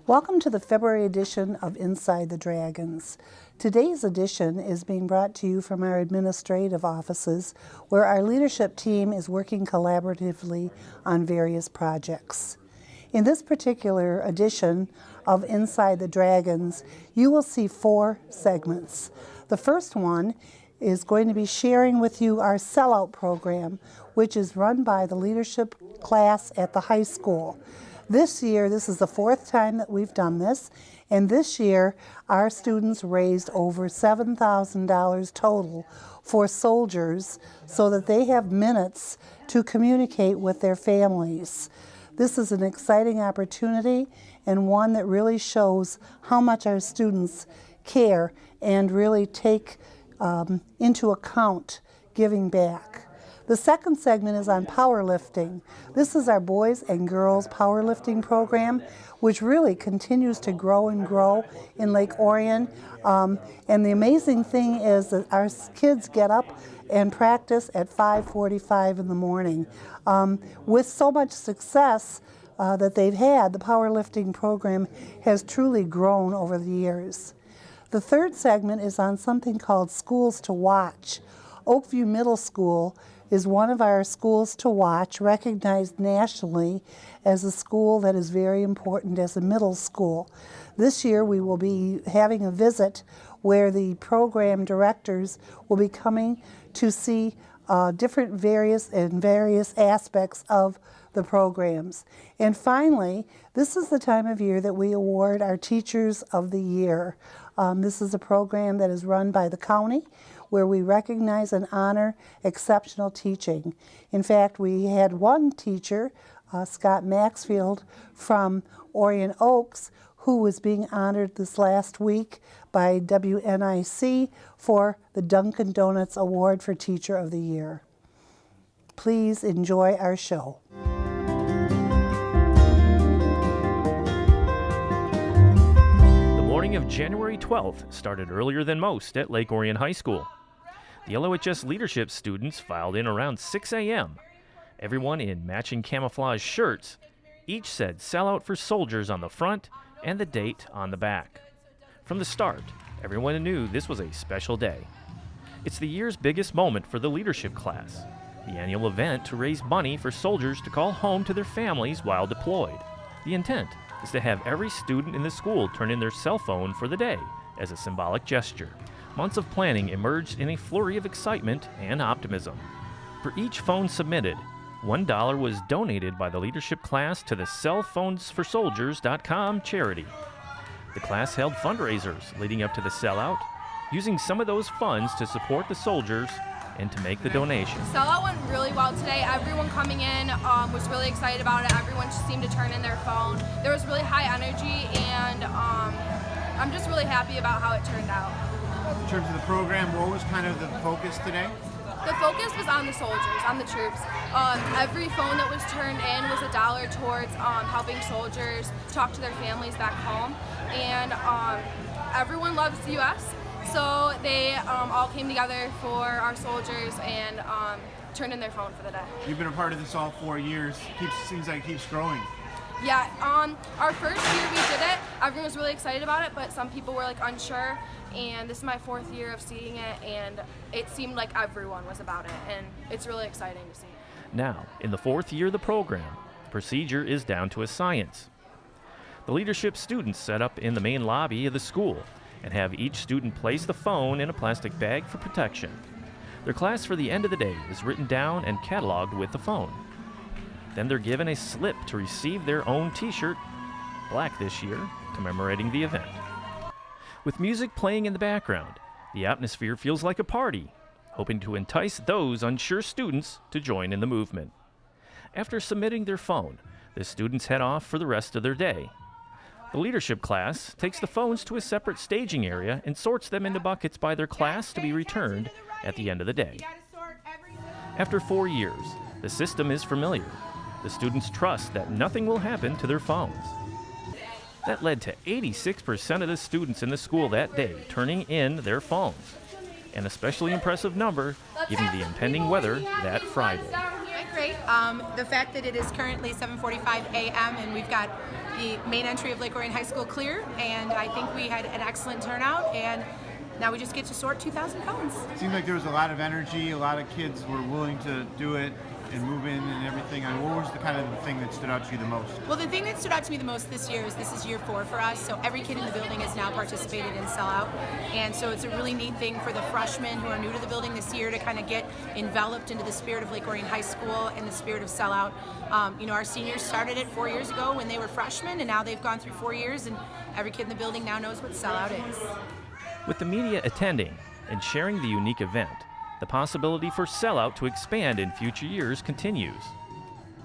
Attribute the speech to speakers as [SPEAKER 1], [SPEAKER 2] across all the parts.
[SPEAKER 1] Welcome to the February edition of Inside the Dragons. Today's edition is being brought to you from our administrative offices, where our leadership team is working collaboratively on various projects. In this particular edition of Inside the Dragons, you will see 4 segments. The first one is going to be sharing with you our sellout program, which is run by the leadership class at the high school. This year, this is the 4th time that we've done this, and this year our students raised over $7,000 total for soldiers so that they have minutes to communicate with their families. This is an exciting opportunity and one that really shows how much our students care and really take into account giving back. The second segment is on powerlifting. This is our boys and girls powerlifting program, which really continues to grow and grow in Lake Orion. And the amazing thing is that our kids get up and practice at 5:45 in the morning. With so much success that they've had, the powerlifting program has truly grown over the years. The third segment is on something called Schools to Watch. Oakview Middle School is one of our schools to watch, recognized nationally as a school that is very important as a middle school. This year we will be having a visit where the program directors will be coming to see various aspects of the programs. And finally, this is the time of year that we award our Teachers of the Year. This is a program that is run by the county, where we recognize and honor exceptional teaching. In fact, we had one teacher, Scott Maxfield from Orion Oaks, who was being honored this last week by WNIC for the Dunkin' Donuts Award for Teacher of the Year. Please enjoy our show.
[SPEAKER 2] The morning of January 12th started earlier than most at Lake Orion High School. The LOHS leadership students filed in around 6 a.m. Everyone in matching camouflage shirts. Each said "Sellout for Soldiers" on the front and the date on the back. From the start, everyone knew this was a special day. It's the year's biggest moment for the leadership class, the annual event to raise money for soldiers to call home to their families while deployed. The intent is to have every student in the school turn in their cell phone for the day as a symbolic gesture. Months of planning emerged in a flurry of excitement and optimism. For each phone submitted, $1 was donated by the leadership class to the cellphonesforsoldiers.com charity. The class held fundraisers leading up to the sellout, using some of those funds to support the soldiers and to make the donation.
[SPEAKER 3] Sellout went really well today. Everyone coming in was really excited about it. Everyone seemed to turn in their phone. There was really high energy, and I'm just really happy about how it turned out.
[SPEAKER 4] In terms of the program, what was kind of the focus today?
[SPEAKER 3] The focus was on the soldiers, on the troops. Every phone that was turned in was $1 towards helping soldiers talk to their families back home. And everyone loves the U.S., so they all came together for our soldiers and turned in their phone for the day.
[SPEAKER 4] You've been a part of this all 4 years. Seems like it keeps growing.
[SPEAKER 3] Yeah, our first year we did it, everyone was really excited about it, but some people were unsure, and this is my 4th year of seeing it, and it seemed like everyone was about it, and it's really exciting to see.
[SPEAKER 2] Now, in the 4th year of the program, the procedure is down to a science. The leadership students set up in the main lobby of the school and have each student place the phone in a plastic bag for protection. Their class for the end of the day is written down and cataloged with the phone. Then they're given a slip to receive their own t-shirt, black this year, commemorating the event. With music playing in the background, the atmosphere feels like a party, hoping to entice those unsure students to join in the movement. After submitting their phone, the students head off for the rest of their day. The leadership class takes the phones to a separate staging area and sorts them into buckets by their class to be returned at the end of the day. After 4 years, the system is familiar. The students trust that nothing will happen to their phones. That led to 86% of the students in the school that day turning in their phones, an especially impressive number given the impending weather that Friday.
[SPEAKER 5] My great. The fact that it is currently 7:45 a.m. and we've got the main entry of Lake Orion High School clear, and I think we had an excellent turnout, and now we just get to sort 2,000 cones.
[SPEAKER 4] It seemed like there was a lot of energy, a lot of kids were willing to do it and move in and everything. I mean, what was the kind of the thing that stood out to you the most?
[SPEAKER 5] Well, the thing that stood out to me the most this year is this is year 4 for us, so every kid in the building has now participated in Sellout, and so it's a really neat thing for the freshmen who are new to the building this year to kind of get enveloped into the spirit of Lake Orion High School and the spirit of Sellout. Our seniors started it 4 years ago when they were freshmen, and now they've gone through 4 years, and every kid in the building now knows what Sellout is.
[SPEAKER 2] With the media attending and sharing the unique event, the possibility for Sellout to expand in future years continues.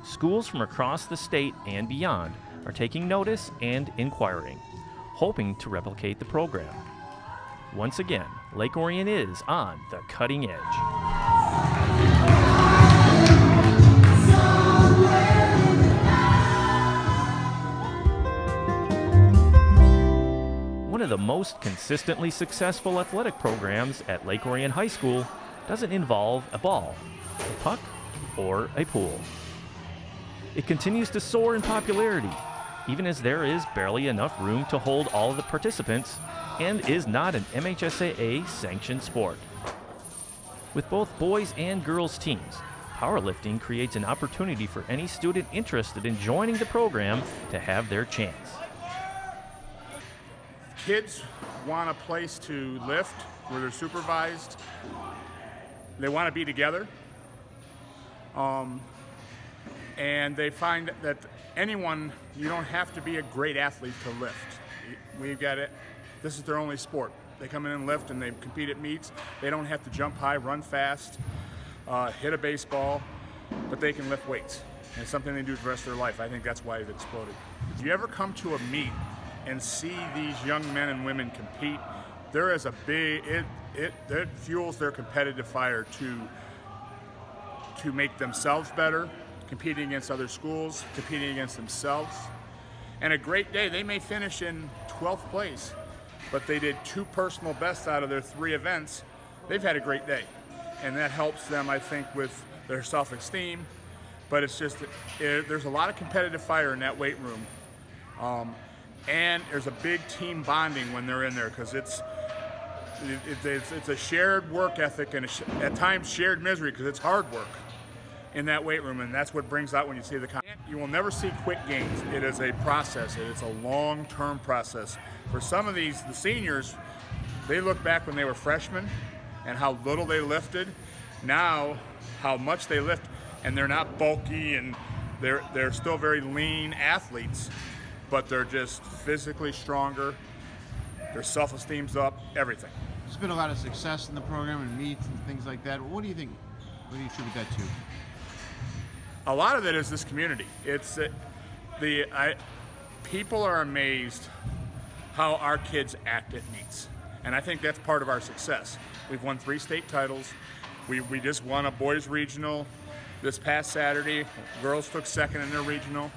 [SPEAKER 2] Schools from across the state and beyond are taking notice and inquiring, hoping to replicate the program. Once again, Lake Orion is on the cutting edge. One of the most consistently successful athletic programs at Lake Orion High School doesn't involve a ball, a puck, or a pool. It continues to soar in popularity, even as there is barely enough room to hold all of the participants and is not an MHSAA-sanctioned sport. With both boys and girls teams, powerlifting creates an opportunity for any student interested in joining the program to have their chance.
[SPEAKER 6] Kids want a place to lift where they're supervised. They want to be together. And they find that anyone, you don't have to be a great athlete to lift. We've got it. This is their only sport. They come in and lift and they compete at meets. They don't have to jump high, run fast, hit a baseball, but they can lift weights. And it's something they do for the rest of their life. I think that's why it exploded. If you ever come to a meet and see these young men and women compete, there is a big, it fuels their competitive fire to make themselves better, competing against other schools, competing against themselves. And a great day, they may finish in 12th place, but they did 2 personal bests out of their 3 events. They've had a great day. And that helps them, I think, with their self-esteem. But it's just, there's a lot of competitive fire in that weight room. And there's a big team bonding when they're in there, because it's a shared work ethic and at times shared misery, because it's hard work in that weight room, and that's what brings out when you see the content. You will never see quick gains. It is a process. It's a long-term process. For some of the seniors, they look back when they were freshmen and how little they lifted. Now, how much they lift, and they're not bulky, and they're still very lean athletes, but they're just physically stronger. Their self-esteem's up, everything.
[SPEAKER 4] There's been a lot of success in the program and meets and things like that. What do you think? What do you attribute that to?
[SPEAKER 6] A lot of it is this community. It's people are amazed how our kids act at meets, and I think that's part of our success. We've won 3 state titles. We just won a boys regional this past Saturday. Girls took second in their regional.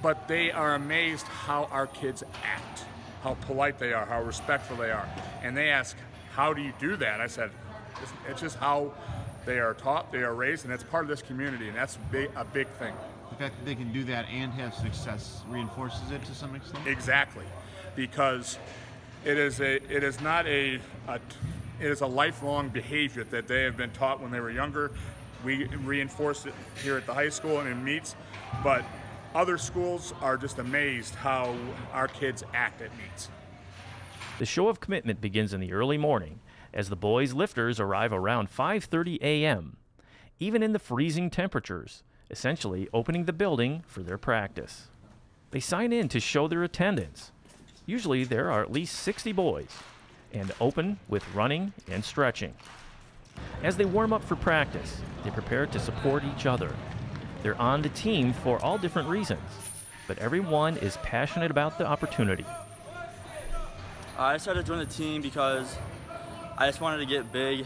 [SPEAKER 6] But they are amazed how our kids act, how polite they are, how respectful they are. And they ask, how do you do that? I said, it's just how they are taught, they are raised, and that's part of this community, and that's a big thing.
[SPEAKER 4] The fact that they can do that and have success reinforces it to some extent?
[SPEAKER 6] Exactly, because it is a lifelong behavior that they have been taught when they were younger. We reinforce it here at the high school and in meets, but other schools are just amazed how our kids act at meets.
[SPEAKER 2] The show of commitment begins in the early morning as the boys lifters arrive around 5:30 a.m., even in the freezing temperatures, essentially opening the building for their practice. They sign in to show their attendance. Usually there are at least 60 boys, and open with running and stretching. As they warm up for practice, they prepare to support each other. They're on the team for all different reasons, but everyone is passionate about the opportunity.
[SPEAKER 7] I decided to join the team because I just wanted to get big.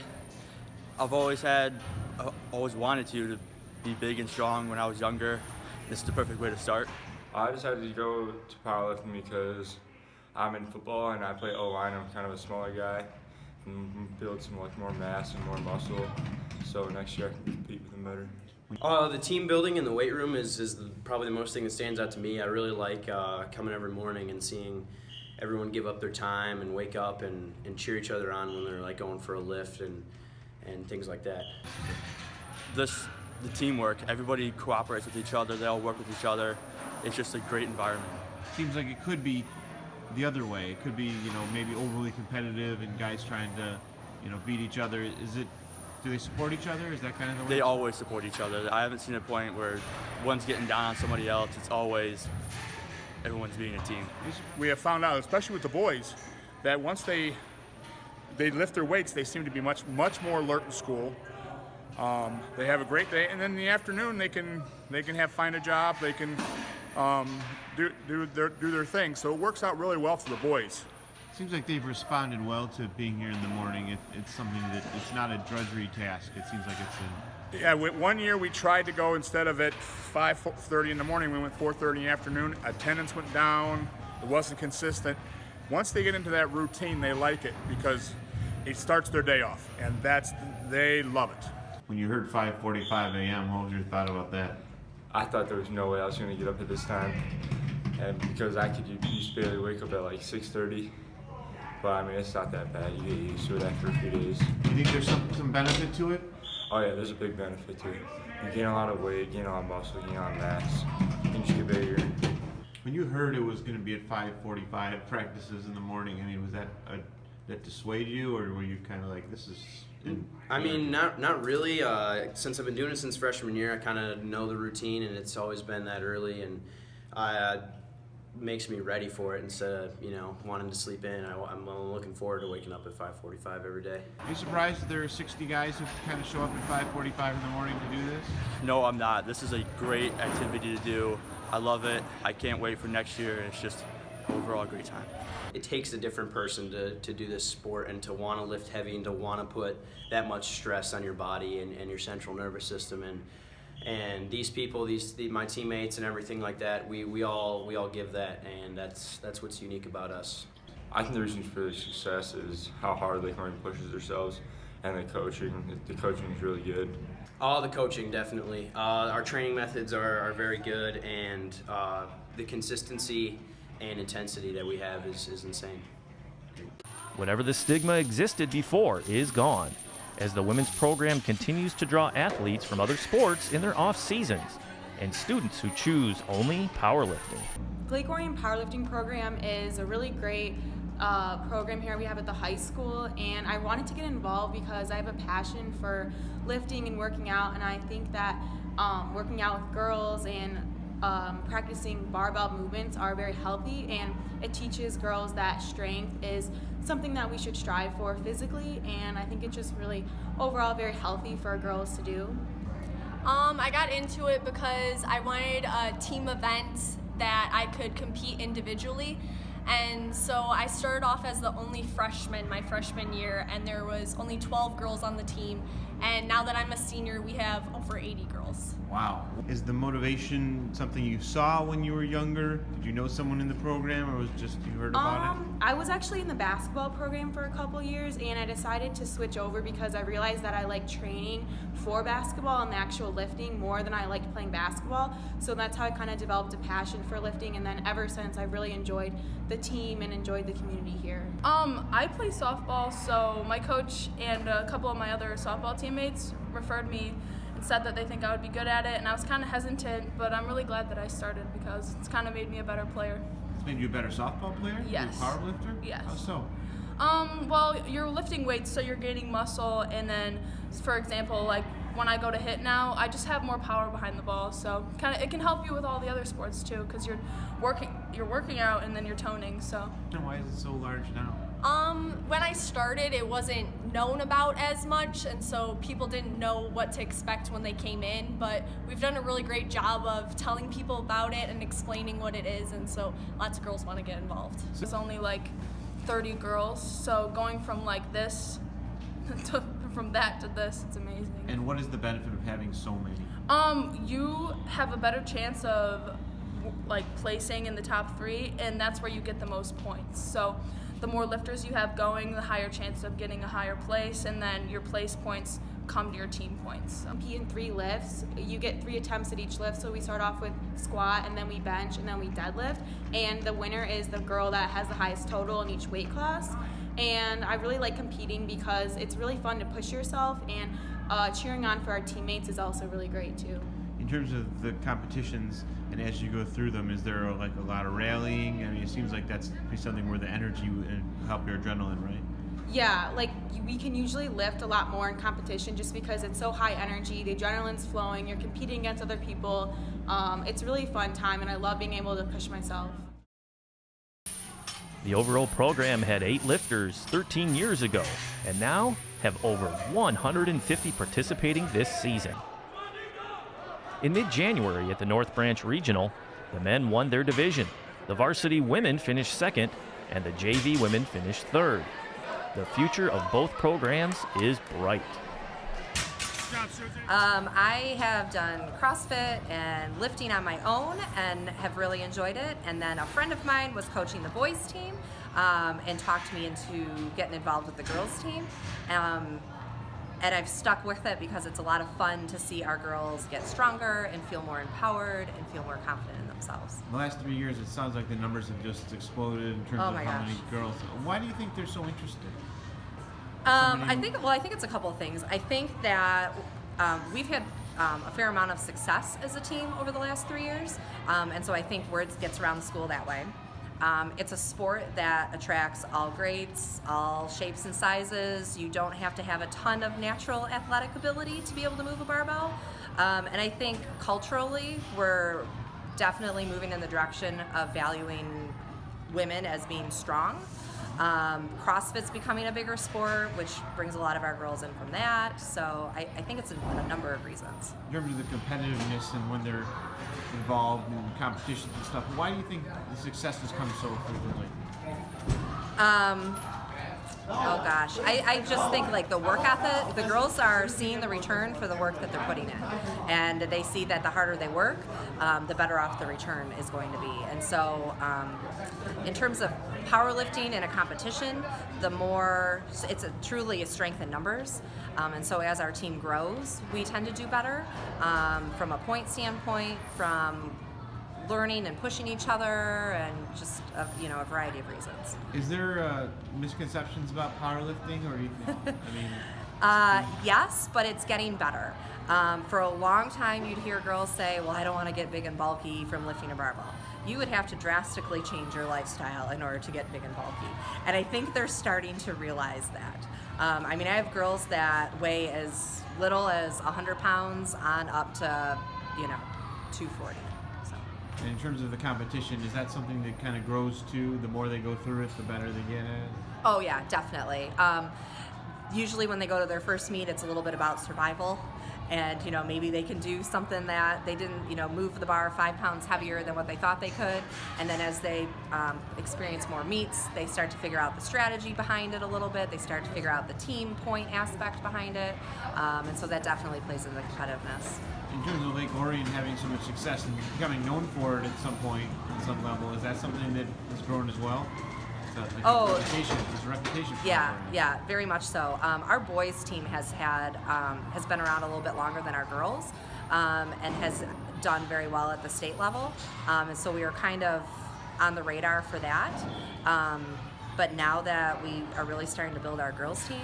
[SPEAKER 7] I've always wanted to be big and strong when I was younger. This is the perfect way to start.
[SPEAKER 8] I decided to go to powerlifting because I'm in football and I play O-line. I'm kind of a smaller guy. and build some more mass and more muscle, so next year I can compete with them better.
[SPEAKER 9] The team building in the weight room is probably the most thing that stands out to me. I really like coming every morning and seeing everyone give up their time and wake up and cheer each other on when they're like going for a lift and things like that.
[SPEAKER 7] The teamwork, everybody cooperates with each other, they all work with each other. It's just a great environment.
[SPEAKER 4] Seems like it could be the other way. It could be, maybe overly competitive and guys trying to, beat each other. Do they support each other? Is that kind of the way?
[SPEAKER 7] They always support each other. I haven't seen a point where one's getting down on somebody else. It's always everyone's being a team.
[SPEAKER 6] We have found out, especially with the boys, that once they lift their weights, they seem to be much more alert in school. They have a great day, and then in the afternoon they can find a job. They can do their thing. So it works out really well for the boys.
[SPEAKER 4] Seems like they've responded well to being here in the morning. It's something that it's not a drudgery task. It seems like it's
[SPEAKER 6] Yeah, one year we tried to go, instead of at 5:30 in the morning, we went 4:30 in the afternoon. Attendance went down. It wasn't consistent. Once they get into that routine, they like it because it starts their day off, and they love it.
[SPEAKER 4] When you heard 5:45 a.m., what was your thought about that?
[SPEAKER 8] I thought there was no way I was going to get up at this time, and because I could just barely wake up at like 6:30. But I mean, it's not that bad. You get used to it after a few days.
[SPEAKER 4] Do you think there's some benefit to it?
[SPEAKER 8] Oh yeah, there's a big benefit to it. You gain a lot of weight, gain a lot of muscle, gain a lot of mass. You just get bigger.
[SPEAKER 4] When you heard it was going to be at 5:45 practices in the morning, I mean, was that dissuade you, or were you kind of like, this is?
[SPEAKER 9] I mean, not really. Since I've been doing it since freshman year, I kind of know the routine, and it's always been that early, and makes me ready for it instead of wanting to sleep in. I'm looking forward to waking up at 5:45 every day.
[SPEAKER 4] Are you surprised that there are 60 guys who kind of show up at 5:45 in the morning to do this?
[SPEAKER 7] No, I'm not. This is a great activity to do. I love it. I can't wait for next year. It's just overall a great time.
[SPEAKER 9] It takes a different person to do this sport and to want to lift heavy and to want to put that much stress on your body and your central nervous system. And these people, my teammates and everything like that, we all give that, and that's what's unique about us.
[SPEAKER 8] I think the reason for their success is how hard they can push themselves, and the coaching. The coaching is really good.
[SPEAKER 9] The coaching, definitely. Our training methods are very good, and the consistency and intensity that we have is insane.
[SPEAKER 2] Whatever the stigma existed before is gone, as the women's program continues to draw athletes from other sports in their off seasons and students who choose only powerlifting.
[SPEAKER 10] Lake Orion Powerlifting Program is a really great program here we have at the high school, and I wanted to get involved because I have a passion for lifting and working out, and I think that working out with girls and practicing barbell movements are very healthy, and it teaches girls that strength is something that we should strive for physically, and I think it's just really overall very healthy for girls to do.
[SPEAKER 3] I got into it because I wanted a team event that I could compete individually, and so I started off as the only freshman my freshman year, and there was only 12 girls on the team, and now that I'm a senior we have over 80 girls.
[SPEAKER 4] Wow. Is the motivation something you saw when you were younger? Did you know someone in the program, or was it just you heard about it?
[SPEAKER 10] I was actually in the basketball program for a couple years, and I decided to switch over because I realized that I like training for basketball and the actual lifting more than I liked playing basketball. So that's how I kind of developed a passion for lifting, and then ever since I've really enjoyed the team and enjoyed the community here.
[SPEAKER 3] I play softball, so my coach and a couple of my other softball teammates referred me and said that they think I would be good at it, and I was kind of hesitant, but I'm really glad that I started because it's kind of made me a better player.
[SPEAKER 4] It's made you a better softball player?
[SPEAKER 3] Yes.
[SPEAKER 4] A power lifter?
[SPEAKER 3] Yes.
[SPEAKER 4] How so?
[SPEAKER 3] Well, you're lifting weights, so you're gaining muscle, and then, for example, like when I go to hit now, I just have more power behind the ball, so it can help you with all the other sports too, because you're working out and then you're toning. So.
[SPEAKER 4] And why is it so large now?
[SPEAKER 3] When I started, it wasn't known about as much, and so people didn't know what to expect when they came in, but we've done a really great job of telling people about it and explaining what it is, and so lots of girls want to get involved. It's only like 30 girls, so going from like this from that to this, it's amazing.
[SPEAKER 4] And what is the benefit of having so many?
[SPEAKER 3] You have a better chance of like placing in the top 3, and that's where you get the most points. So the more lifters you have going, the higher chance of getting a higher place, and then your place points come to your team points.
[SPEAKER 10] Compete in 3 lifts. You get 3 attempts at each lift, so we start off with squat, and then we bench, and then we deadlift, and the winner is the girl that has the highest total in each weight class. And I really like competing because it's really fun to push yourself, and cheering on for our teammates is also really great too.
[SPEAKER 4] In terms of the competitions, and as you go through them, is there like a lot of rallying? I mean, it seems like that's something where the energy would help your adrenaline, right?
[SPEAKER 10] Yeah, like we can usually lift a lot more in competition just because it's so high energy, the adrenaline's flowing, you're competing against other people. It's a really fun time, and I love being able to push myself.
[SPEAKER 2] The overall program had 8 lifters 13 years ago, and now have over 150 participating this season. In mid-January at the North Branch Regional, the men won their division. The varsity women finished second, and the JV women finished third. The future of both programs is bright.
[SPEAKER 11] I have done CrossFit and lifting on my own and have really enjoyed it. And then a friend of mine was coaching the boys team and talked me into getting involved with the girls team. And I've stuck with it because it's a lot of fun to see our girls get stronger and feel more empowered and feel more confident in themselves.
[SPEAKER 4] The last 3 years, it sounds like the numbers have just exploded in terms of how many girls. Why do you think they're so interested?
[SPEAKER 11] I think it's a couple of things. I think that we've had a fair amount of success as a team over the last 3 years, and so I think word gets around the school that way. It's a sport that attracts all grades, all shapes and sizes. You don't have to have a ton of natural athletic ability to be able to move a barbell, and I think culturally we're definitely moving in the direction of valuing women as being strong. CrossFit's becoming a bigger sport, which brings a lot of our girls in from that. So I think it's a number of reasons.
[SPEAKER 4] In terms of the competitiveness and when they're involved in competitions and stuff, why do you think the success has come so frequently?
[SPEAKER 11] Oh gosh, I just think like the work ethic, the girls are seeing the return for the work that they're putting in, and they see that the harder they work, the better off the return is going to be. And so in terms of powerlifting in a competition, the more it's truly a strength in numbers, and so as our team grows, we tend to do better from a point standpoint, from learning and pushing each other, and just a variety of reasons.
[SPEAKER 4] Is there misconceptions about powerlifting, or do you think?
[SPEAKER 11] Yes, but it's getting better. For a long time, you'd hear girls say, "Well, I don't want to get big and bulky from lifting a barbell." You would have to drastically change your lifestyle in order to get big and bulky, and I think they're starting to realize that. I have girls that weigh as little as 100 pounds on up to 240.
[SPEAKER 4] And in terms of the competition, is that something that kind of grows too? The more they go through it, the better they get at it?
[SPEAKER 11] Oh yeah, definitely. Usually when they go to their first meet, it's a little bit about survival. And maybe they can do something that they didn't move the bar 5 pounds heavier than what they thought they could, and then as they experience more meets, they start to figure out the strategy behind it a little bit. They start to figure out the team point aspect behind it, and so that definitely plays into the competitiveness.
[SPEAKER 4] In terms of Lake Orion having so much success and becoming known for it at some point, at some level, is that something that has grown as well? There's a reputation for
[SPEAKER 11] Yeah, very much so. Our boys team has been around a little bit longer than our girls, and has done very well at the state level. And so we are kind of on the radar for that. But now that we are really starting to build our girls team,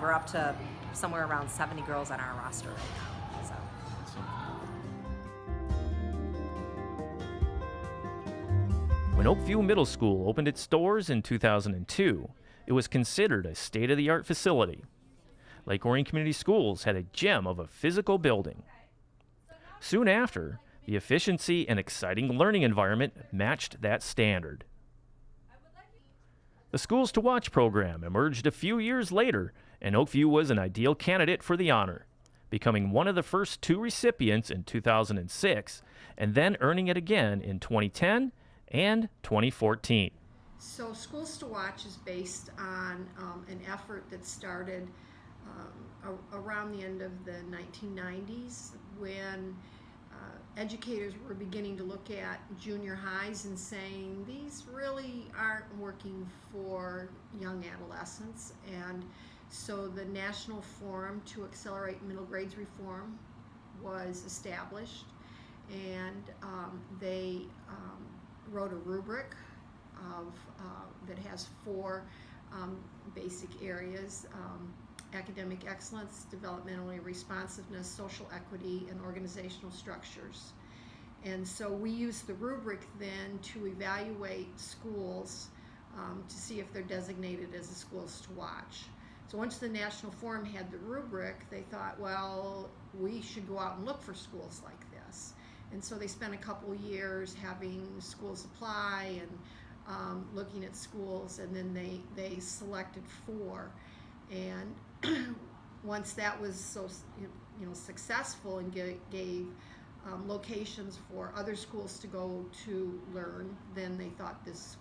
[SPEAKER 11] we're up to somewhere around 70 girls on our roster right now.
[SPEAKER 2] When Oakview Middle School opened its doors in 2002, it was considered a state-of-the-art facility. Lake Orion Community Schools had a gem of a physical building. Soon after, the efficiency and exciting learning environment matched that standard. The Schools to Watch program emerged a few years later, and Oakview was an ideal candidate for the honor, becoming one of the first 2 recipients in 2006, and then earning it again in 2010 and 2014.
[SPEAKER 12] So Schools to Watch is based on an effort that started around the end of the 1990s when educators were beginning to look at junior highs and saying these really aren't working for young adolescents, and so the National Forum to Accelerate Middle Grades Reform was established, and they wrote a rubric of that has 4 basic areas: academic excellence, developmentally responsiveness, social equity, and organizational structures. And so we use the rubric then to evaluate schools to see if they're designated as a schools to watch. So once the National Forum had the rubric, they thought, well, we should go out and look for schools like this. And so they spent a couple years having schools apply and looking at schools, and then they selected 4. And once that was so successful and gave locations for other schools to go to learn, then they thought this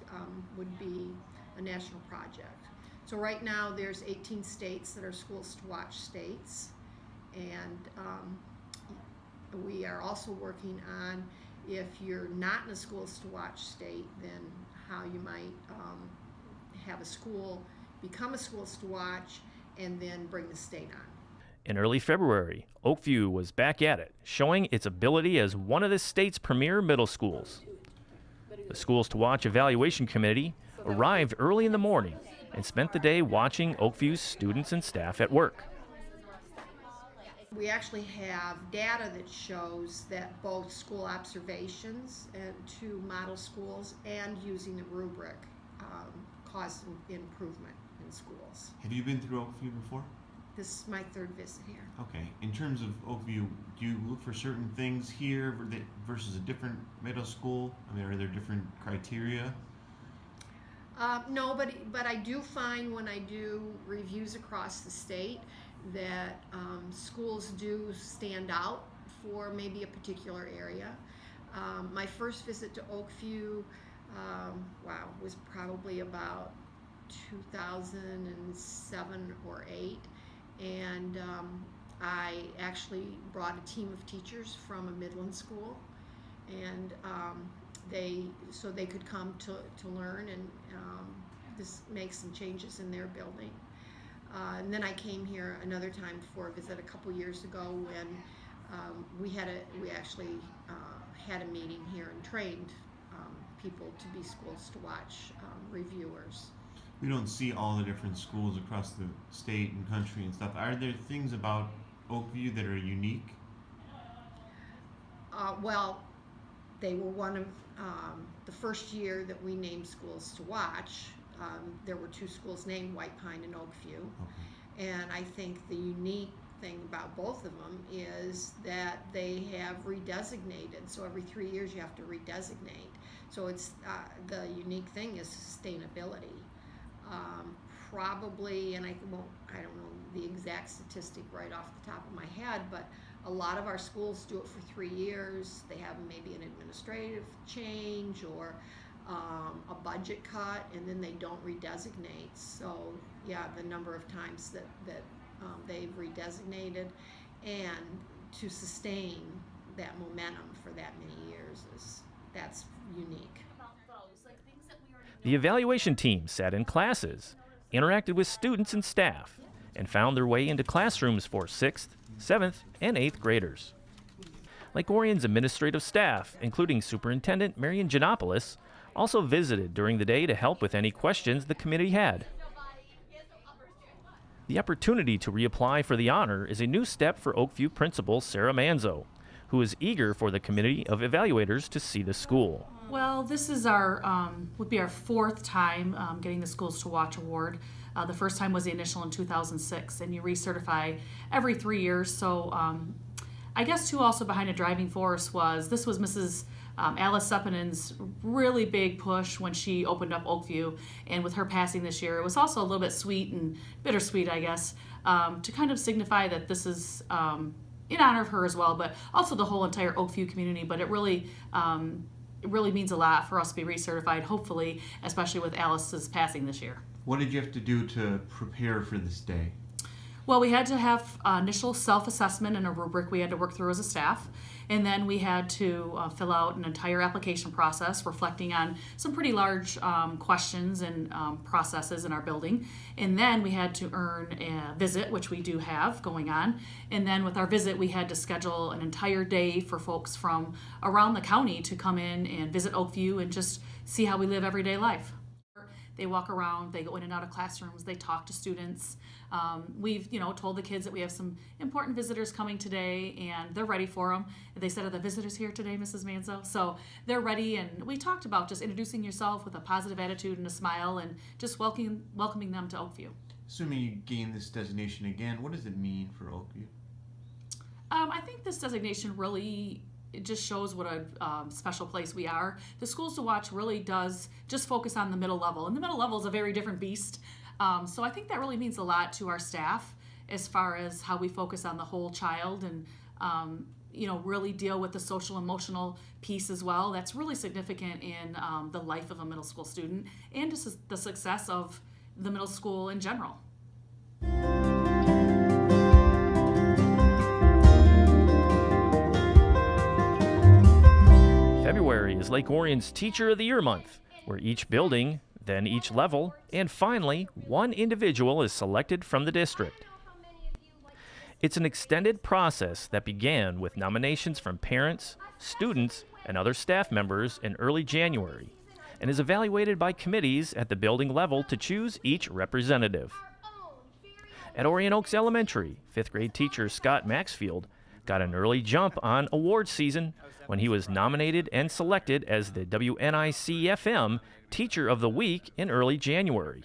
[SPEAKER 12] would be a national project. So right now there's 18 states that are schools to watch states, and we are also working on, if you're not in a schools to watch state, then how you might have a school become a schools to watch and then bring the state on.
[SPEAKER 2] In early February, Oakview was back at it, showing its ability as one of the state's premier middle schools. The Schools to Watch Evaluation Committee arrived early in the morning and spent the day watching Oakview's students and staff at work.
[SPEAKER 12] We actually have data that shows that both school observations and 2 model schools and using the rubric caused an improvement in schools.
[SPEAKER 4] Have you been through Oakview before?
[SPEAKER 12] This is my 3rd visit here.
[SPEAKER 4] Okay. In terms of Oakview, do you look for certain things here versus a different middle school? I mean, are there different criteria?
[SPEAKER 12] No, but I do find when I do reviews across the state that schools do stand out for maybe a particular area. My first visit to Oakview, was probably about 2007 or 8, and I actually brought a team of teachers from a Midland school, and so they could come to learn and this make some changes in their building. And then I came here another time for a visit a couple years ago when we actually had a meeting here and trained people to be schools to watch reviewers.
[SPEAKER 4] We don't see all the different schools across the state and country and stuff. Are there things about Oakview that are unique?
[SPEAKER 12] Well, they were one of the first year that we named schools to watch. There were 2 schools named White Pine and Oakview. Okay. And I think the unique thing about both of them is that they have redesignated. So every 3 years you have to redesignate. So it's the unique thing is sustainability. Probably, and I don't know the exact statistic right off the top of my head, but a lot of our schools do it for 3 years. They have maybe an administrative change or a budget cut, and then they don't redesignate. So yeah, the number of times that they've redesignated, and to sustain that momentum for that many years that's unique.
[SPEAKER 2] The evaluation team sat in classes, interacted with students and staff, and found their way into classrooms for 6th, 7th, and 8th graders. Lake Orion's administrative staff, including Superintendent Marion Giannopoulos, also visited during the day to help with any questions the committee had. The opportunity to reapply for the honor is a new step for Oakview Principal Sarah Manzo, who is eager for the committee of evaluators to see the school.
[SPEAKER 13] Well, this is would be our 4th time getting the Schools to Watch award. The first time was the initial in 2006, and you recertify every 3 years. So I guess too, also behind a driving force was Mrs. Alice Sepinen's really big push when she opened up Oakview, and with her passing this year, it was also a little bit sweet and bittersweet, I guess, to kind of signify that this is in honor of her as well, but also the whole entire Oakview community. But it really means a lot for us to be recertified, hopefully, especially with Alice's passing this year.
[SPEAKER 4] What did you have to do to prepare for this day?
[SPEAKER 13] Well, we had to have initial self-assessment and a rubric we had to work through as a staff. And then we had to fill out an entire application process reflecting on some pretty large questions and processes in our building. And then we had to earn a visit, which we do have going on. And then with our visit, we had to schedule an entire day for folks from around the county to come in and visit Oakview and just see how we live everyday life. They walk around, they go in and out of classrooms, they talk to students. We've, told the kids that we have some important visitors coming today, and they're ready for them. They said, "Are the visitors here today, Mrs. Manzo?" So they're ready, and we talked about just introducing yourself with a positive attitude and a smile, and just welcoming them to Oakview.
[SPEAKER 4] Assuming you gain this designation again, what does it mean for Oakview?
[SPEAKER 13] I think this designation really, it just shows what a special place we are. The Schools to Watch really does just focus on the middle level, and the middle level is a very different beast. So I think that really means a lot to our staff as far as how we focus on the whole child and really deal with the social emotional piece as well. That's really significant in the life of a middle school student and just the success of the middle school in general.
[SPEAKER 2] February is Lake Orion's Teacher of the Year month, where each building, then each level, and finally, one individual is selected from the district. It's an extended process that began with nominations from parents, students, and other staff members in early January, and is evaluated by committees at the building level to choose each representative. At Orion Oaks Elementary, 5th grade teacher Scott Maxfield got an early jump on awards season when he was nominated and selected as the WNIC-FM Teacher of the Week in early January.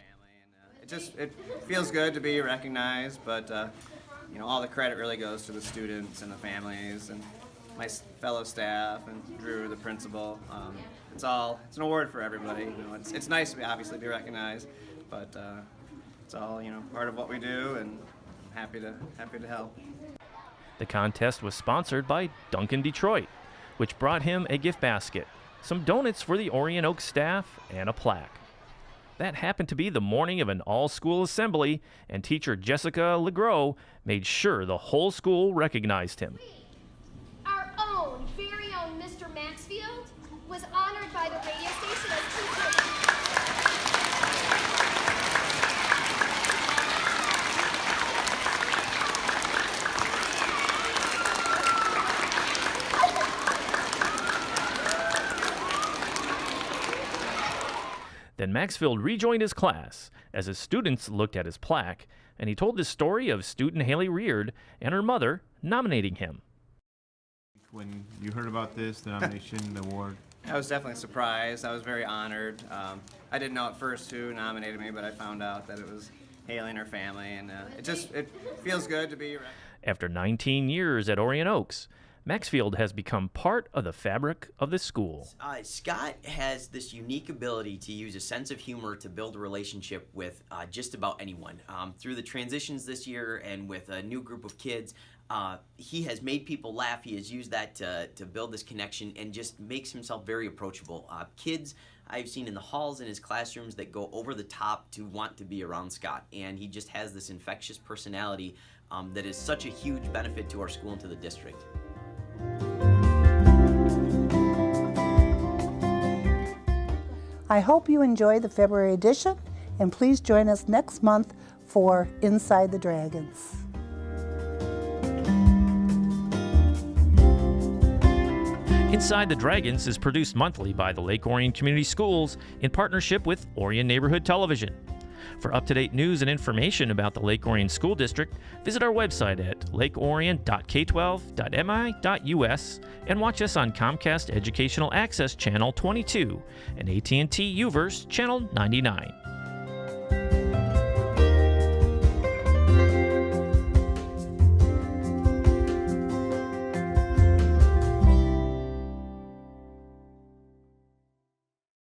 [SPEAKER 14] It feels good to be recognized, but all the credit really goes to the students and the families and my fellow staff and Drew, the principal. It's an award for everybody. It's nice to obviously be recognized, but it's all part of what we do, and I'm happy to help.
[SPEAKER 2] The contest was sponsored by Duncan Detroit, which brought him a gift basket, some donuts for the Orion Oaks staff, and a plaque. That happened to be the morning of an all-school assembly, and teacher Jessica Legros made sure the whole school recognized him.
[SPEAKER 15] Our very own Mr. Maxfield was honored by the radio station as Teacher.
[SPEAKER 2] Then Maxfield rejoined his class as his students looked at his plaque, and he told the story of student Haley Reard and her mother nominating him.
[SPEAKER 4] When you heard about this, the nomination, the award?
[SPEAKER 14] I was definitely surprised. I was very honored. I didn't know at first who nominated me, but I found out that it was Haley and her family, and it feels good to be recognized.
[SPEAKER 2] After 19 years at Orion Oaks, Maxfield has become part of the fabric of the school.
[SPEAKER 16] Scott has this unique ability to use a sense of humor to build a relationship with just about anyone. Through the transitions this year and with a new group of kids, he has made people laugh. He has used that to build this connection and just makes himself very approachable. Kids I've seen in the halls in his classrooms that go over the top to want to be around Scott, and he just has this infectious personality that is such a huge benefit to our school and to the district.
[SPEAKER 1] I hope you enjoy the February edition, and please join us next month for Inside the Dragons.
[SPEAKER 2] Inside the Dragons is produced monthly by the Lake Orion Community Schools in partnership with Orion Neighborhood Television. For up-to-date news and information about the Lake Orion School District, visit our website at lakeorion.k12.mi.us and watch us on Comcast Educational Access Channel 22 and AT&T UVerse Channel 99.